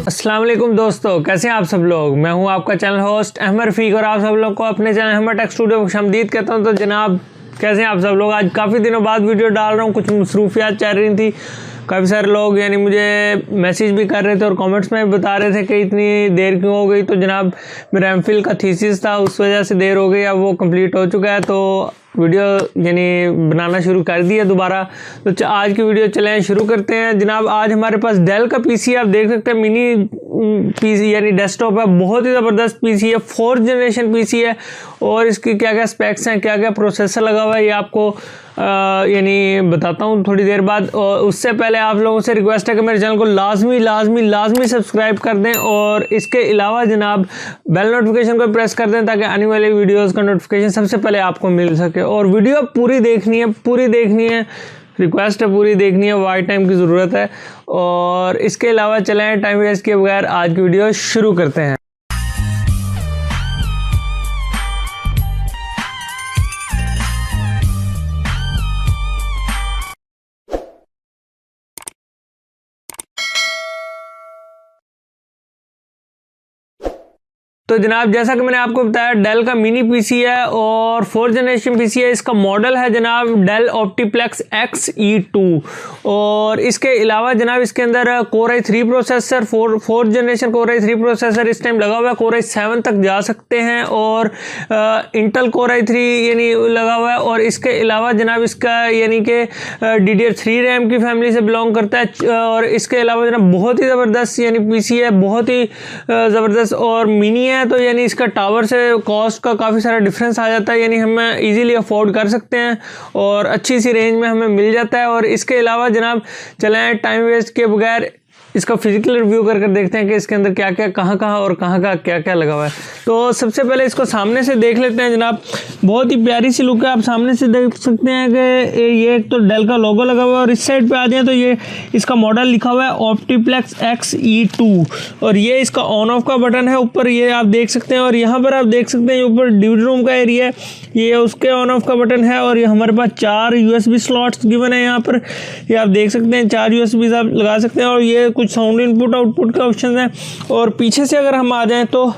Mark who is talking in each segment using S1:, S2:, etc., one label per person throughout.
S1: अस्सलाम वालेकुम दोस्तों, कैसे हैं आप सब लोग। मैं हूं आपका चैनल होस्ट अहमर फीक और आप सब लोग को अपने चैनल अहमर टेक स्टूडियो में खुशामदीद कहता हूं। तो जनाब कैसे हैं आप सब लोग। आज काफ़ी दिनों बाद वीडियो डाल रहा हूं, कुछ मसरूफियात चल रही थी। काफ़ी सारे लोग यानी मुझे मैसेज भी कर रहे थे और कमेंट्स में भी बता रहे थे कि इतनी देर क्यों हो गई। तो जनाब मेरा एमफिल का थीसिस था, उस वजह से देर हो गई। अब वो कंप्लीट हो चुका है तो वीडियो यानी बनाना शुरू कर दिया दोबारा। तो आज की वीडियो चलें शुरू करते हैं। जनाब आज हमारे पास डेल का पीसी आप देख सकते हैं, मिनी पीसी यानी डेस्कटॉप है। बहुत ही ज़बरदस्त पीसी है, 4th जनरेशन पीसी है और इसकी क्या क्या स्पेक्स हैं, क्या क्या प्रोसेसर लगा हुआ है, ये आपको यानी बताता हूँ थोड़ी देर बाद। और उससे पहले आप लोगों से रिक्वेस्ट है कि मेरे चैनल को लाजमी सब्सक्राइब कर दें और इसके अलावा जनाब बेल नोटिफिकेशन को प्रेस कर दें ताकि आने वाले वीडियोस का नोटिफिकेशन सबसे पहले आपको मिल सके। और वीडियो पूरी देखनी है, रिक्वेस्ट है पूरी देखनी है, वाइट टाइम की ज़रूरत है। और इसके अलावा चलें टाइम वेस्ट किए बगैर आज की वीडियो शुरू करते हैं। तो जनाब जैसा कि मैंने आपको बताया डेल का मिनी पीसी है और 4th जनरेशन पीसी है। इसका मॉडल है जनाब डेल ऑप्टीप्लेक्स Xe2 और इसके अलावा जनाब इसके अंदर Core i3 processor 4th generation Core i3 processor इस टाइम लगा हुआ है। Core i7 तक जा सकते हैं और इंटेल Core i3 यानी लगा हुआ है। और इसके अलावा जनाब इसका यानी कि DDR3 रैम की फैमिली से बिलोंग करता है। और इसके अलावा जनाब बहुत ही ज़बरदस्त यानी पीसी है, बहुत ही ज़बरदस्त और मिनी है। तो यानी इसका टावर से कॉस्ट का काफ़ी सारा डिफरेंस आ जाता है, यानी हम इजीली अफोर्ड कर सकते हैं और अच्छी सी रेंज में हमें मिल जाता है। और इसके अलावा जनाब चलें टाइम वेस्ट के बगैर इसका फिजिकल रिव्यू कर देखते हैं कि इसके अंदर क्या क्या कहाँ और कहाँ का क्या क्या लगा हुआ है। तो सबसे पहले इसको सामने से देख लेते हैं जनाब। बहुत ही प्यारी सी लुक है, आप सामने से देख सकते हैं कि ये एक तो डेल का लोगो लगा हुआ है और इस साइड पे आ जाए तो ये इसका मॉडल लिखा हुआ है ऑप्टीप्लेक्स Xe2 और ये इसका ऑन ऑफ का बटन है ऊपर, ये आप देख सकते हैं। और यहाँ पर आप देख सकते हैं ऊपर ड्यूटी रूम का एरिया है, ये उसके ऑन ऑफ का बटन है। और ये हमारे पास 4 USB स्लॉट्स गिवन है यहाँ पर, ये आप देख सकते हैं 4 USB आप लगा सकते हैं। और ये कुछ साउंड इनपुट आउटपुट का ऑप्शन है। और पीछे से अगर हम आ जाएं तो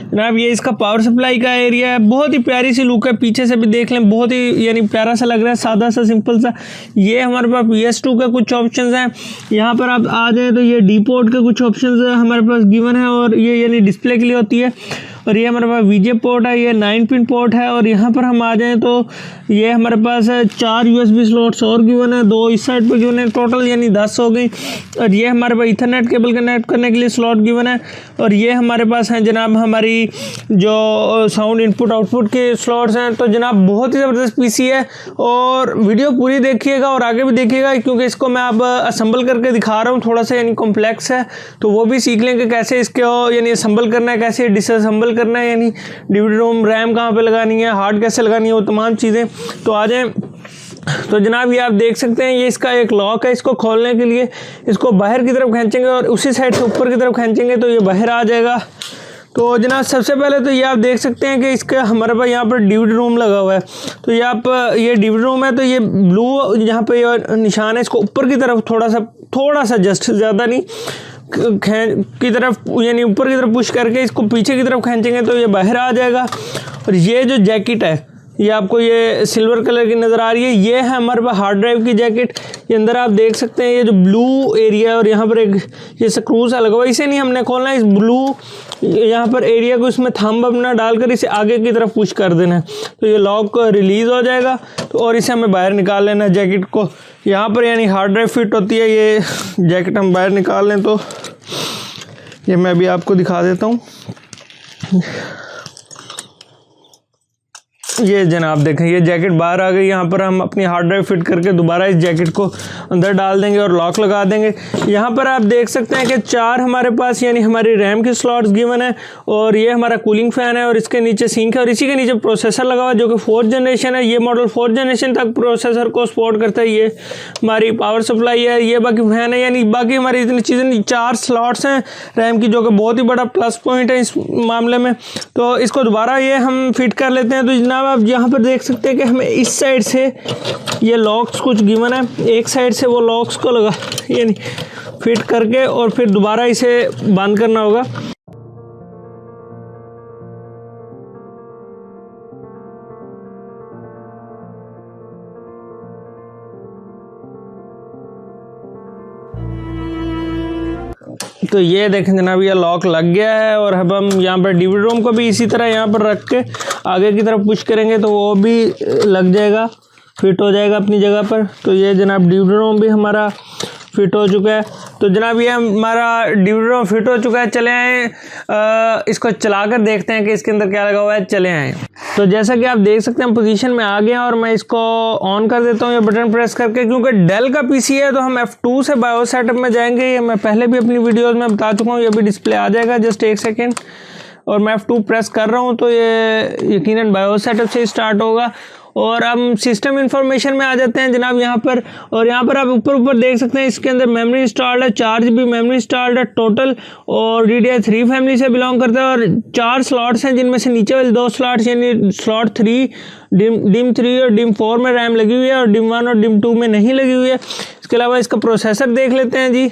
S1: जनाब ये इसका पावर सप्लाई का एरिया है। बहुत ही प्यारी सी लुक है, पीछे से भी देख लें, बहुत ही यानी प्यारा सा लग रहा है, सादा सा सिंपल सा। ये हमारे पास PS2 का कुछ ऑप्शंस हैं। यहाँ पर आप आ जाएं तो ये डी पोर्ट के कुछ ऑप्शंस हमारे पास गिवन है और ये यानी डिस्प्ले के लिए होती है। और ये हमारे पास VJ पोर्ट है, ये 9 पिन पोर्ट है। और यहाँ पर हम आ जाएं तो ये हमारे पास 4 USB स्लॉट्स और गिवन है, 2 इस साइड पर गिवन है, टोटल यानी 10 हो गई। और ये हमारे पास ईथरनेट केबल कनेक्ट करने के लिए स्लॉट गिवन है। और ये हमारे पास हैं जनाब हमारी जो साउंड इनपुट आउटपुट के स्लॉट्स हैं। तो जनाब बहुत ही ज़बरदस्त पीसी है और वीडियो पूरी देखिएगा और आगे भी देखिएगा क्योंकि इसको मैं अब असेंबल करके दिखा रहा हूँ, थोड़ा सा यानी कॉम्प्लेक्स है तो वो भी सीख लें कि कैसे इसको यानी असेंबल करना है, कैसे डिसअसेंबल करना है, यानी डीवीडी रोम रैम कहाँ पे लगानी है, हार्ड कैसे लगानी है, वो तमाम चीज़ें। तो आ जाएं तो जनाब ये आप देख सकते हैं ये इसका एक लॉक है। इसको खोलने के लिए इसको बाहर की तरफ खींचेंगे और उसी साइड से ऊपर की तरफ खींचेंगे तो ये बाहर आ जाएगा। तो जनाब सबसे पहले तो ये आप देख सकते हैं कि इसका हमारे पास यहाँ पर डीवीडी रूम लगा हुआ है। तो ये डीवीडी रूम है, तो ये ब्लू यहाँ पे निशान है, इसको ऊपर की तरफ थोड़ा सा जस्ट ज़्यादा नहीं की तरफ यानी ऊपर की तरफ पुश करके इसको पीछे की तरफ खींचेंगे तो ये बाहर आ जाएगा। और ये जो जैकेट है ये आपको ये सिल्वर कलर की नज़र आ रही है, ये है हमारे पास हार्ड ड्राइव की जैकेट। ये अंदर आप देख सकते हैं ये जो ब्लू एरिया है और यहाँ पर एक ये स्क्रू सा लगा हुआ है, इसे नहीं हमने खोलना है, इस ब्लू यहाँ पर एरिया को इसमें थंब अपना डालकर इसे आगे की तरफ पुश कर देना है तो ये लॉक रिलीज़ हो जाएगा। तो और इसे हमें बाहर निकाल लेना है जैकेट को। यहाँ पर यानी हार्ड ड्राइव फिट होती है, ये जैकेट हम बाहर निकाल लें तो ये मैं अभी आपको दिखा देता हूँ। ये जनाब देखें ये जैकेट बाहर आ गई। यहाँ पर हम अपनी हार्ड ड्राइव फिट करके दोबारा इस जैकेट को अंदर डाल देंगे और लॉक लगा देंगे। यहाँ पर आप देख सकते हैं कि 4 हमारे पास यानी हमारी रैम की स्लॉट्स गिवन है और ये हमारा कूलिंग फ़ैन है और इसके नीचे सिंक है और इसी के नीचे प्रोसेसर लगा हुआ है जो कि 4th जनरेशन है। ये मॉडल 4th जनरेशन तक प्रोसेसर को सपोर्ट करता है। ये हमारी पावर सप्लाई है, ये बाकी फैन है, यानी बाकी हमारी इतनी चीज़ें 4 स्लॉट्स हैं रैम की, जो कि बहुत ही बड़ा प्लस पॉइंट है इस मामले में। तो इसको दोबारा ये हम फिट कर लेते हैं। तो जनाब आप यहाँ पर देख सकते हैं कि हमें इस साइड से ये लॉक्स कुछ गिवन है, एक साइड से वो लॉक्स को लगा यानी फिट करके और फिर दोबारा इसे बंद करना होगा। तो ये देखें जनाब, ये लॉक लग गया है और अब हम यहाँ पर डीवीडी रोम को भी इसी तरह यहाँ पर रख के आगे की तरफ पुश करेंगे तो वो भी लग जाएगा, फिट हो जाएगा अपनी जगह पर। तो ये जनाब डीवीडी रोम भी हमारा फिट हो चुका है। तो जनाब ये हमारा डीवीडी रोम फिट हो चुका है। चले आए इसको चलाकर देखते हैं कि इसके अंदर क्या लगा हुआ है। चले आए। तो जैसा कि आप देख सकते हैं पोजीशन में आ गया और मैं इसको ऑन कर देता हूँ ये बटन प्रेस करके, क्योंकि डेल का पीसी है तो हम F2 से बायोस सेटअप में जाएंगे। ये मैं पहले भी अपनी वीडियोस में बता चुका हूँ, ये भी डिस्प्ले आ जाएगा जस्ट एक सेकेंड। और मैं F2 प्रेस कर रहा हूँ तो ये यकीनन बायोस सेटअप से स्टार्ट होगा। और हम सिस्टम इंफॉर्मेशन में आ जाते हैं जनाब यहाँ पर। और यहाँ पर आप ऊपर देख सकते हैं इसके अंदर मेमोरी इंस्टॉल्ड है, 4 GB मेमोरी इंस्टॉल्ड है टोटल, और DDR3 फैमिली से बिलोंग करता है। और 4 स्लॉट्स हैं जिनमें से नीचे वाले 2 स्लॉट्स यानी स्लॉट 3 डिम 3 और डिम 4 में रैम लगी हुई है और डिम 1 और डिम 2 में नहीं लगी हुई है। इसके अलावा इसका प्रोसेसर देख लेते हैं जी।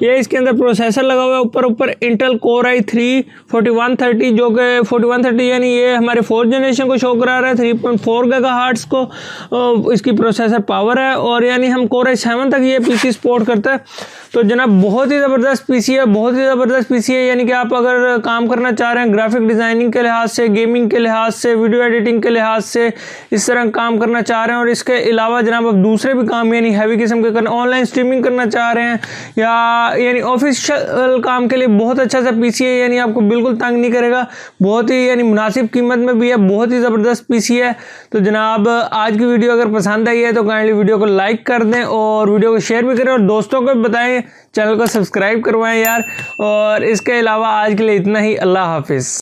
S1: ये इसके अंदर प्रोसेसर लगा हुआ है ऊपर इंटेल कोर i3 4130, जो कि 4130 यानी ये हमारे 4th जनरेशन को शो करा रहा है। 3.4 गीगाहर्ट्ज़ को इसकी प्रोसेसर पावर है और यानी हम कोर i7 तक ये पीसी सपोर्ट करता है। तो जनाब बहुत ही ज़बरदस्त पीसी है, बहुत ही ज़बरदस्त पीसी है। यानी कि आप अगर काम करना चाह रहे हैं ग्राफिक डिज़ाइनिंग के लिहाज से, गेमिंग के लिहाज से, वीडियो एडिटिंग के लिहाज से, इस तरह काम करना चाह रहे हैं और इसके अलावा जनाब आप दूसरे भी काम यानी हैवी किस्म के करना, ऑनलाइन स्ट्रीमिंग करना चाह रहे हैं या यानी ऑफिशियल काम के लिए बहुत अच्छा सा पीसी है। यानी आपको बिल्कुल तंग नहीं करेगा, बहुत ही यानी मुनासिब कीमत में भी है, बहुत ही ज़बरदस्त पीसी है। तो जनाब आज की वीडियो अगर पसंद आई है तो काइंडली वीडियो को लाइक कर दें और वीडियो को शेयर भी करें और दोस्तों को भी बताएं, चैनल को सब्सक्राइब करवाएं यार। और इसके अलावा आज के लिए इतना ही। अल्लाह हाफिज़।